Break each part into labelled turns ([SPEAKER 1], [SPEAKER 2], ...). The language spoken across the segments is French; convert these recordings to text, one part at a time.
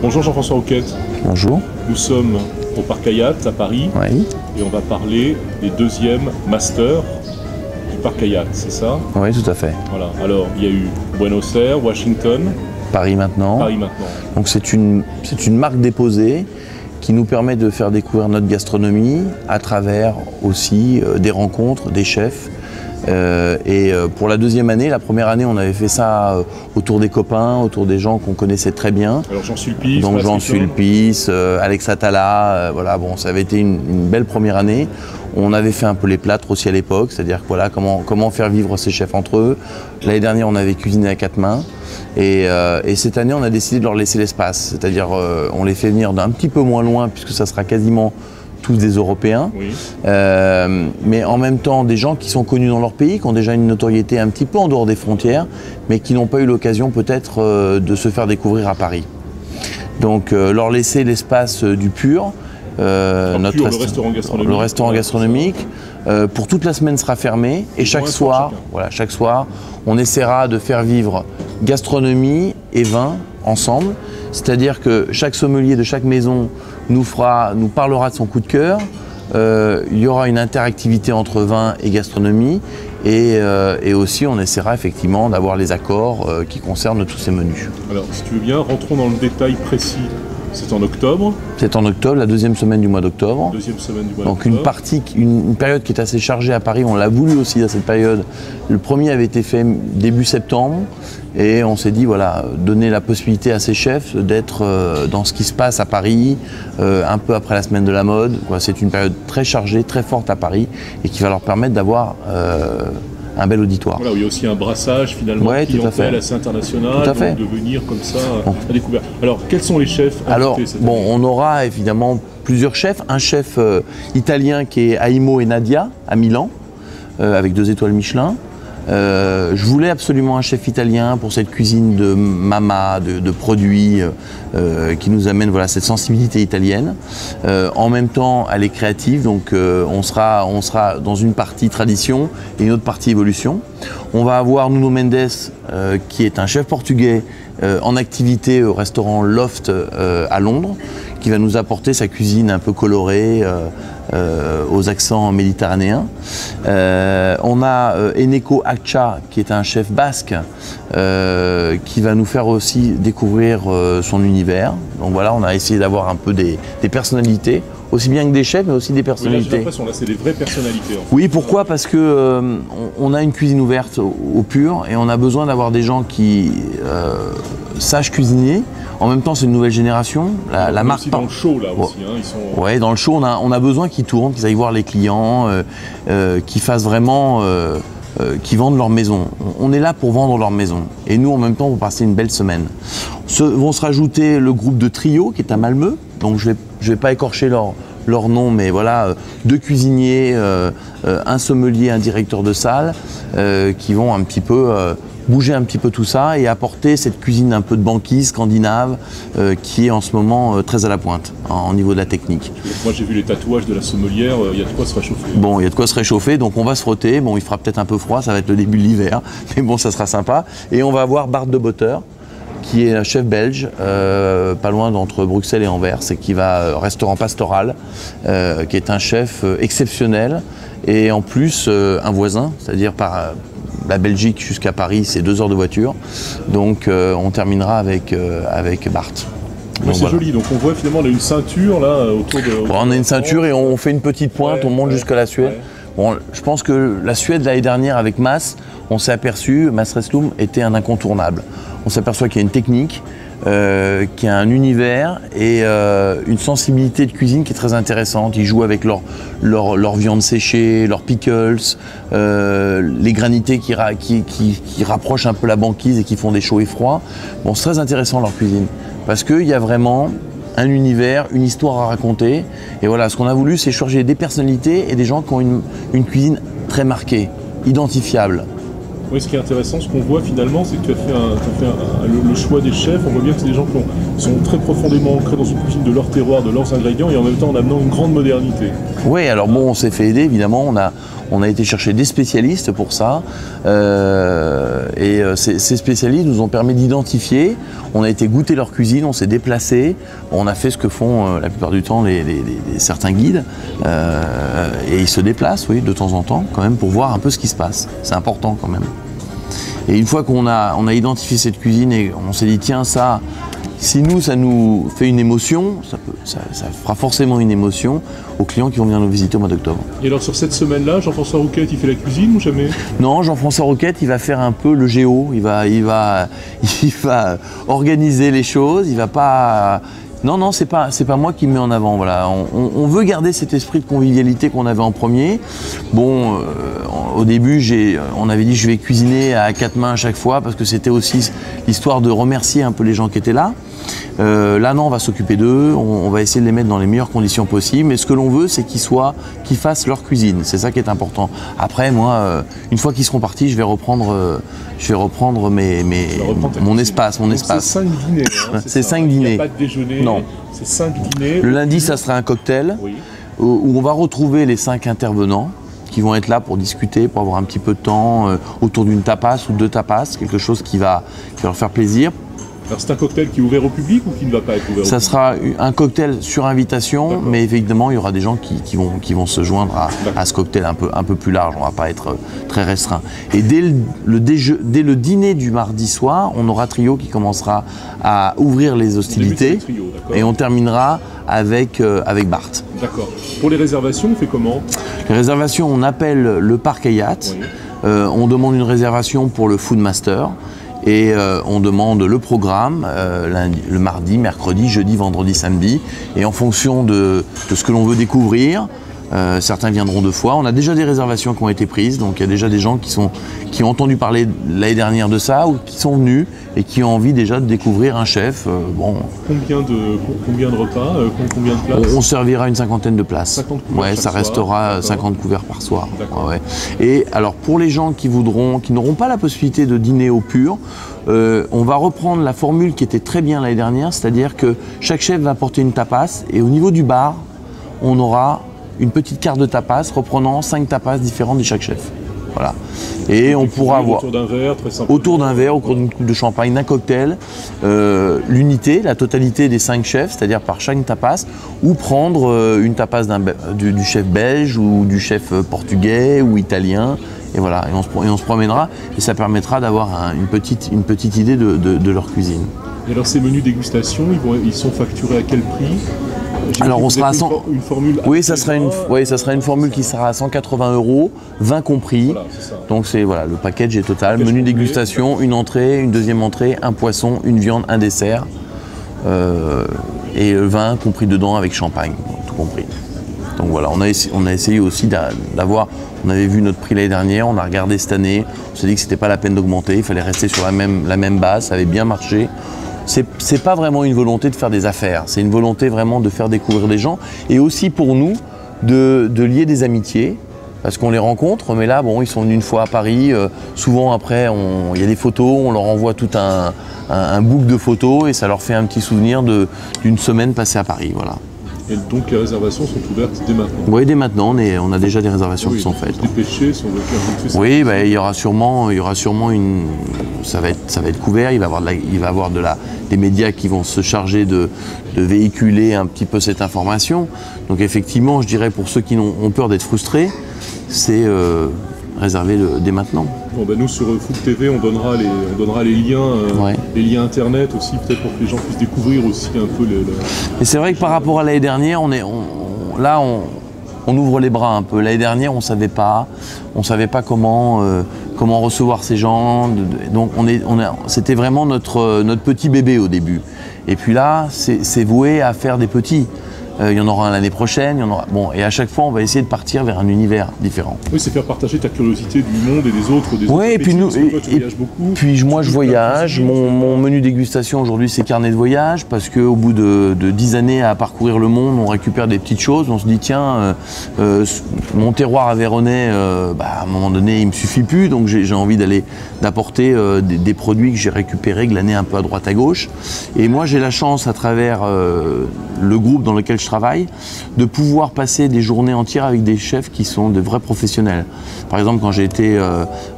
[SPEAKER 1] Bonjour Jean-François Rouquette.
[SPEAKER 2] Bonjour.
[SPEAKER 1] Nous sommes au Parc Hayat à Paris
[SPEAKER 2] Oui.
[SPEAKER 1] et on va parler des deuxièmes masters du Parc Hayat, c'est ça?
[SPEAKER 2] Oui, tout à fait.
[SPEAKER 1] Voilà. Alors, il y a eu Buenos Aires, Washington,
[SPEAKER 2] Paris maintenant.
[SPEAKER 1] Paris maintenant.
[SPEAKER 2] Donc c'est une marque déposée qui nous permet de faire découvrir notre gastronomie à travers aussi des rencontres, des chefs. Pour la deuxième année, la première année, on avait fait ça autour des copains, autour des gens qu'on connaissait très bien.
[SPEAKER 1] Alors Jean Sulpice,
[SPEAKER 2] donc Jean Sulpice, Alex Atala, voilà, bon, ça avait été une belle première année. On avait fait un peu les plâtres aussi à l'époque, c'est-à-dire voilà, comment faire vivre ces chefs entre eux. L'année dernière, on avait cuisiné à 4 mains. Et cette année, on a décidé de leur laisser l'espace, c'est-à-dire on les fait venir d'un petit peu moins loin, puisque ça sera quasiment tous des Européens,
[SPEAKER 1] oui.
[SPEAKER 2] Mais en même temps des gens qui sont connus dans leur pays, qui ont déjà une notoriété un petit peu en dehors des frontières, mais qui n'ont pas eu l'occasion peut-être de se faire découvrir à Paris. Donc leur laisser l'espace du Pur, le restaurant gastronomique, pour toute la semaine sera fermé et chaque soir, on essaiera de faire vivre gastronomie et vin ensemble. C'est-à-dire que chaque sommelier de chaque maison nous parlera de son coup de cœur. Il y aura une interactivité entre vin et gastronomie et aussi on essaiera effectivement d'avoir les accords qui concernent tous ces menus.
[SPEAKER 1] Alors si tu veux bien, rentrons dans le détail précis. C'est en octobre.
[SPEAKER 2] C'est en octobre, la deuxième semaine du mois d'octobre.
[SPEAKER 1] Deuxième semaine du mois
[SPEAKER 2] Donc
[SPEAKER 1] d'octobre.
[SPEAKER 2] une période qui est assez chargée à Paris, on l'a voulu aussi à cette période. Le premier avait été fait début septembre et on s'est dit voilà, donner la possibilité à ces chefs d'être dans ce qui se passe à Paris, un peu après la semaine de la mode. C'est une période très chargée, très forte à Paris et qui va leur permettre d'avoir un bel auditoire.
[SPEAKER 1] Voilà, où il y a aussi un brassage finalement clientèle assez international, de venir comme ça à découvert. Alors quels sont les chefs invités cette année ?
[SPEAKER 2] On aura évidemment plusieurs chefs. Un chef italien qui est Aimo et Nadia à Milan, avec 2 étoiles Michelin. Je voulais absolument un chef italien pour cette cuisine de mama, de produits qui nous amène cette sensibilité italienne. En même temps, elle est créative, donc on sera dans une partie tradition et une autre partie évolution. On va avoir Nuno Mendes, qui est un chef portugais en activité au restaurant Loft à Londres, qui va nous apporter sa cuisine un peu colorée, aux accents méditerranéens. On a Eneko Akça, qui est un chef basque, qui va nous faire aussi découvrir son univers. Donc voilà, on a essayé d'avoir un peu des personnalités, aussi bien que des chefs, mais aussi des personnalités.
[SPEAKER 1] Oui, là, j'ai l'impression, là, c'est des vraies personnalités. En fait.
[SPEAKER 2] Oui, pourquoi ? Parce que on a une cuisine ouverte au Pur et on a besoin d'avoir des gens qui sachent cuisiner. En même temps, c'est une nouvelle génération. La marque
[SPEAKER 1] aussi dans le show, là, aussi. Hein, ils sont...
[SPEAKER 2] Ouais, dans le show, on a besoin qu'ils tournent, qu'ils aillent voir les clients, qu'ils fassent vraiment... qui vendent leur maison. On est là pour vendre leur maison. Et nous, en même temps, on va passer une belle semaine. Vont se rajouter le groupe de Trio, qui est à Malmö. Donc, je vais pas écorcher leur nom, mais voilà, 2 cuisiniers, un sommelier, un directeur de salle, qui vont un petit peu... bouger un petit peu tout ça et apporter cette cuisine un peu de banquise scandinave qui est en ce moment très à la pointe au niveau de la technique.
[SPEAKER 1] Moi j'ai vu les tatouages de la sommelière, il y a de quoi se réchauffer.
[SPEAKER 2] Bon, il y a de quoi se réchauffer, donc on va se frotter. Bon, il fera peut-être un peu froid, ça va être le début de l'hiver, mais bon, ça sera sympa. Et on va avoir Bart de Botter, qui est un chef belge, pas loin d'entre Bruxelles et Anvers, et qui va restaurant pastoral, qui est un chef exceptionnel et en plus un voisin, c'est-à-dire par la Belgique jusqu'à Paris, c'est 2 heures de voiture. Donc on terminera avec Bart.
[SPEAKER 1] C'est voilà. Joli, donc on voit finalement on a une ceinture là autour de...
[SPEAKER 2] on a une ceinture et on fait une petite pointe, on monte jusqu'à la Suède. Bon, je pense que la Suède l'année dernière avec Mas, on s'est aperçu, Mas Reslum était un incontournable. On s'aperçoit qu'il y a une technique, qui a un univers et une sensibilité de cuisine qui est très intéressante. Ils jouent avec leur viande séchée, leurs pickles, les granités qui rapprochent un peu la banquise et qui font des chauds et froids. Bon, c'est très intéressant leur cuisine parce qu'il y a vraiment un univers, une histoire à raconter. Et voilà, ce qu'on a voulu, c'est changer des personnalités et des gens qui ont une cuisine très marquée, identifiable.
[SPEAKER 1] Oui, ce qui est intéressant, ce qu'on voit finalement, c'est que tu as fait le choix des chefs. On voit bien que c'est des gens qui sont très profondément ancrés dans une cuisine de leur terroir, de leurs ingrédients, et en même temps en amenant une grande modernité.
[SPEAKER 2] Oui, alors bon, on s'est fait aider, évidemment. On a été chercher des spécialistes pour ça. Ces spécialistes nous ont permis d'identifier. On a été goûter leur cuisine, on s'est déplacé. On a fait ce que font la plupart du temps certains guides. Et ils se déplacent, oui, de temps en temps, quand même, pour voir un peu ce qui se passe. C'est important quand même. Et une fois qu'on a identifié cette cuisine et on s'est dit, tiens, ça, si nous, ça nous fait une émotion, ça fera forcément une émotion aux clients qui vont venir nous visiter au mois d'octobre.
[SPEAKER 1] Et alors sur cette semaine-là, Jean-François Rouquette, il fait la cuisine ou jamais?
[SPEAKER 2] Non, Jean-François Rouquette, il va faire un peu le géo, il va organiser les choses, il va pas... Non, c'est pas moi qui me mets en avant. Voilà. On veut garder cet esprit de convivialité qu'on avait en premier. Bon, au début, on avait dit je vais cuisiner à 4 mains à chaque fois parce que c'était aussi l'histoire de remercier un peu les gens qui étaient là. Là, non, on va s'occuper d'eux, on va essayer de les mettre dans les meilleures conditions possibles. Mais ce que l'on veut, c'est qu'ils fassent leur cuisine. C'est ça qui est important. Après, moi, une fois qu'ils seront partis, je vais reprendre mon espace.
[SPEAKER 1] C'est 5 dîners. Hein,
[SPEAKER 2] c'est 5 dîners.
[SPEAKER 1] Il n'y a pas de déjeuner.
[SPEAKER 2] Non.
[SPEAKER 1] C'est 5 dîners.
[SPEAKER 2] Le lundi, ça sera un cocktail
[SPEAKER 1] oui.
[SPEAKER 2] où on va retrouver les 5 intervenants qui vont être là pour discuter, pour avoir un petit peu de temps autour d'une tapas ou 2 tapas, quelque chose qui va leur faire plaisir.
[SPEAKER 1] Alors c'est un cocktail qui est ouvert au public ou qui ne va pas être ouvert au public?
[SPEAKER 2] Ça sera un cocktail sur invitation, mais évidemment il y aura des gens qui vont se joindre à ce cocktail un peu plus large, on ne va pas être très restreint. Et dès le dîner du mardi soir, on aura Trio qui commencera à ouvrir les hostilités et on terminera avec Bart.
[SPEAKER 1] D'accord. Pour les réservations, on fait comment?
[SPEAKER 2] Les réservations, on appelle le parc Hayat, oui. On demande une réservation pour le Food Master. Et on demande le programme le mardi, mercredi, jeudi, vendredi, samedi. Et en fonction de ce que l'on veut découvrir, certains viendront 2 fois. On a déjà des réservations qui ont été prises, donc il y a déjà des gens qui ont entendu parler l'année dernière de ça ou qui sont venus et qui ont envie déjà de découvrir un chef.
[SPEAKER 1] Combien de repas, combien de places?
[SPEAKER 2] On servira une 50aine de places.
[SPEAKER 1] 50 couverts
[SPEAKER 2] ouais, ça restera
[SPEAKER 1] soir.
[SPEAKER 2] 50 couverts par soir.
[SPEAKER 1] Ouais.
[SPEAKER 2] Et alors pour les gens qui n'auront pas la possibilité de dîner au pur, on va reprendre la formule qui était très bien l'année dernière, c'est-à-dire que chaque chef va apporter une tapas et au niveau du bar, on aura une petite carte de tapas reprenant 5 tapas différentes de chaque chef. Voilà. Et on pourra avoir autour d'un verre, au cours d'une coupe de champagne, d'un cocktail, l'unité, la totalité des 5 chefs, c'est-à-dire par chaque tapas, ou prendre une tapas du chef belge ou du chef portugais ou italien. Et voilà, et on se promènera et ça permettra d'avoir une petite idée de leur cuisine.
[SPEAKER 1] Et alors ces menus dégustation, ils sont facturés à quel prix?
[SPEAKER 2] Alors on sera à 100.
[SPEAKER 1] Une formule.
[SPEAKER 2] Oui, ça sera une formule qui sera à 180 €, 20 compris.
[SPEAKER 1] Voilà, c'est ça.
[SPEAKER 2] Donc c'est le package est total. Menu dégustation, une entrée, une deuxième entrée, un poisson, une viande, un dessert. Et 20 compris dedans avec champagne, tout compris. Donc voilà, on a essayé aussi d'avoir. On avait vu notre prix l'année dernière, on a regardé cette année, on s'est dit que c'était pas la peine d'augmenter, il fallait rester sur la même base, ça avait bien marché. C'est pas vraiment une volonté de faire des affaires, c'est une volonté vraiment de faire découvrir des gens et aussi pour nous de lier des amitiés parce qu'on les rencontre, mais là bon ils sont venus une fois à Paris, souvent après il y a des photos, on leur envoie tout un book de photos et ça leur fait un petit souvenir d'une semaine passée à Paris, voilà.
[SPEAKER 1] Et donc les réservations sont ouvertes dès maintenant?
[SPEAKER 2] Oui, dès maintenant, on a déjà des réservations qui sont faites.
[SPEAKER 1] Dépêcher si on veut faire tout ça.
[SPEAKER 2] Oui, il y aura sûrement une. Ça va être couvert. Il va y avoir des médias qui vont se charger de véhiculer un petit peu cette information. Donc effectivement, je dirais pour ceux qui ont peur d'être frustrés, c'est réservé dès maintenant.
[SPEAKER 1] Bon, nous sur Food TV, on donnera les liens, les liens internet aussi, peut-être pour que les gens puissent découvrir aussi un peu
[SPEAKER 2] Et c'est vrai que par rapport à l'année dernière, on ouvre les bras un peu. L'année dernière, on savait pas comment recevoir ces gens. Donc c'était vraiment notre petit bébé au début. Et puis là, c'est voué à faire des petits. Il y en aura un l'année prochaine, et à chaque fois on va essayer de partir vers un univers différent.
[SPEAKER 1] Oui, c'est faire partager ta curiosité du monde et des autres.
[SPEAKER 2] Oui, et puis moi je voyage, mon menu dégustation aujourd'hui c'est carnet de voyage, parce qu'au bout de 10 années à parcourir le monde, on récupère des petites choses, on se dit tiens, mon terroir aveyronnais, à un moment donné il me suffit plus, donc j'ai envie d'apporter des produits que j'ai récupérés, glanés un peu à droite à gauche. Et moi j'ai la chance à travers le groupe dans lequel je travaille, de pouvoir passer des journées entières avec des chefs qui sont de vrais professionnels. Par exemple, quand j'ai été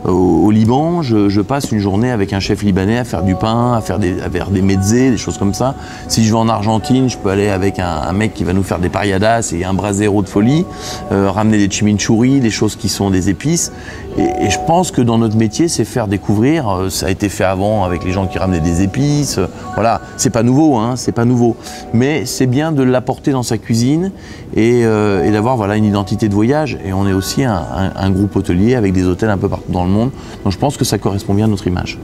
[SPEAKER 2] au Liban, je passe une journée avec un chef libanais à faire du pain, à faire des mezzés, des choses comme ça. Si je vais en Argentine, je peux aller avec un mec qui va nous faire des pariadas et un brasero de folie, ramener des chimichurri, des choses qui sont des épices. Et je pense que dans notre métier, c'est faire découvrir. Ça a été fait avant avec les gens qui ramenaient des épices. Voilà, c'est pas nouveau, hein, c'est pas nouveau. Mais c'est bien de l'apporter dans sa cuisine et d'avoir voilà, une identité de voyage. Et on est aussi un groupe hôtelier avec des hôtels un peu partout dans le monde. Donc je pense que ça correspond bien à notre image.